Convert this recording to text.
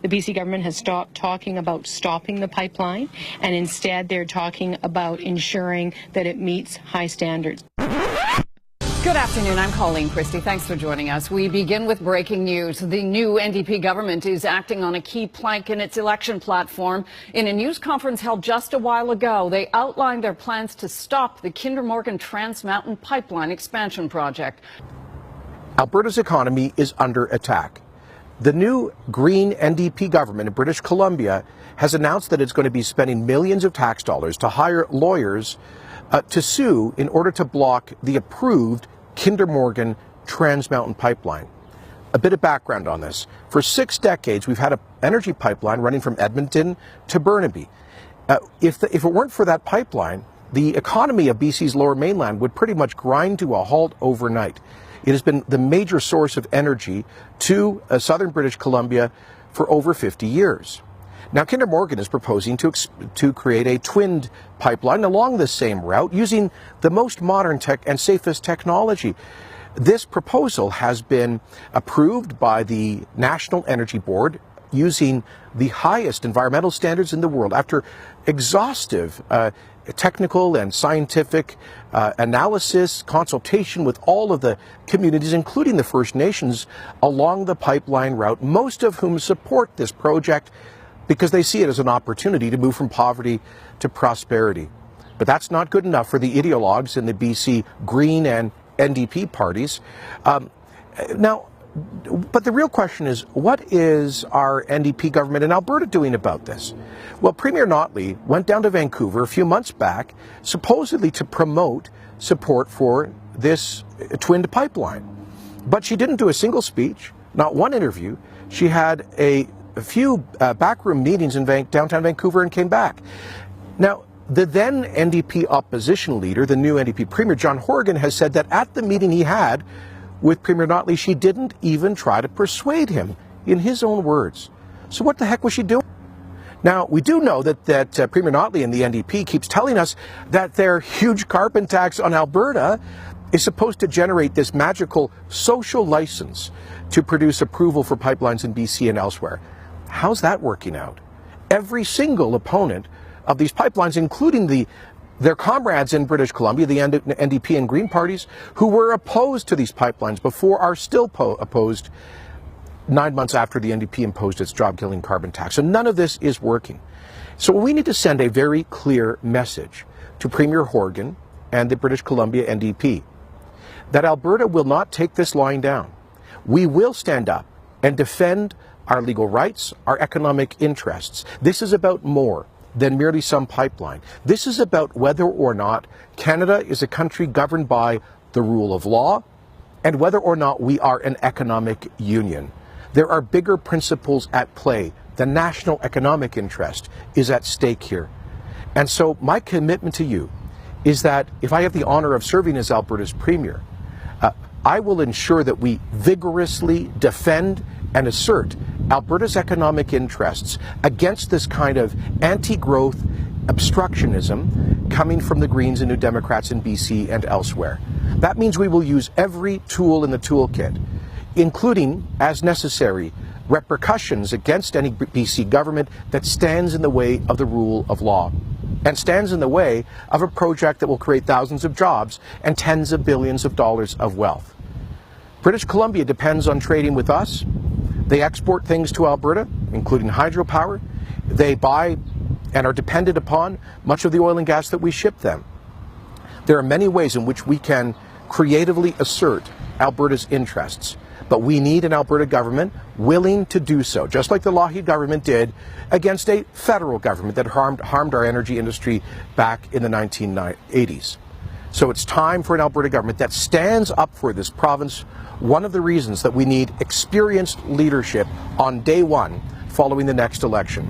The BC government has stopped talking about stopping the pipeline, and instead they're talking about ensuring that it meets high standards. Good afternoon. I'm Colleen Christie. Thanks for joining us. We begin with breaking news. The new NDP government is acting on a key plank in its election platform. In a news conference held just a while ago, they outlined their plans to stop the Kinder Morgan TransMountain pipeline expansion project. Alberta's economy is under attack. The new Green NDP government in British Columbia has announced that it's going to be spending millions of tax dollars to hire lawyers to sue in order to block the approved Kinder Morgan TransMountain pipeline. A bit of background on this. For 6 decades, we've had an energy pipeline running from Edmonton to Burnaby. If it weren't for that pipeline, the economy of BC's Lower Mainland would pretty much grind to a halt overnight. It has been the major source of energy to southern British Columbia for over 50 years. Now, Kinder Morgan is proposing to create a twinned pipeline along the same route using the most modern tech and safest technology. This proposal has been approved by the National Energy Board using the highest environmental standards in the world after exhaustive technical and scientific analysis, consultation with all of the communities, including the First Nations, along the pipeline route, most of whom support this project because they see it as an opportunity to move from poverty to prosperity. But that's not good enough for the ideologues in the BC Green and NDP parties. But the real question is, what is our NDP government in Alberta doing about this? Well, Premier Notley went down to Vancouver a few months back, supposedly to promote support for this twinned pipeline. But she didn't do a single speech, not one interview. She had a few backroom meetings in downtown Vancouver and came back. Now, the then NDP opposition leader, the new NDP Premier, John Horgan, has said that at the meeting he had with Premier Notley, she didn't even try to persuade him, in his own words. So what the heck was she doing? Now, we do know that Premier Notley and the NDP keeps telling us that their huge carbon tax on Alberta is supposed to generate this magical social license to produce approval for pipelines in BC and elsewhere. How's that working out? Every single opponent of these pipelines, including their comrades in British Columbia, the NDP and Green parties, who were opposed to these pipelines before, are still opposed 9 months after the NDP imposed its job-killing carbon tax. So none of this is working. So we need to send a very clear message to Premier Horgan and the British Columbia NDP that Alberta will not take this lying down. We will stand up and defend our legal rights, our economic interests. This is about more than merely some pipeline. This is about whether or not Canada is a country governed by the rule of law and whether or not we are an economic union. There are bigger principles at play. The national economic interest is at stake here. And so my commitment to you is that if I have the honor of serving as Alberta's Premier, I will ensure that we vigorously defend and assert Alberta's economic interests against this kind of anti-growth obstructionism coming from the Greens and New Democrats in BC and elsewhere. That means we will use every tool in the toolkit, including, as necessary, repercussions against any BC government that stands in the way of the rule of law and stands in the way of a project that will create thousands of jobs and tens of billions of dollars of wealth. British Columbia depends on trading with us. They export things to Alberta, including hydropower. They buy and are dependent upon much of the oil and gas that we ship them. There are many ways in which we can creatively assert Alberta's interests, but we need an Alberta government willing to do so, just like the Lougheed government did against a federal government that harmed our energy industry back in the 1980s. So it's time for an Alberta government that stands up for this province. One of the reasons that we need experienced leadership on day one following the next election.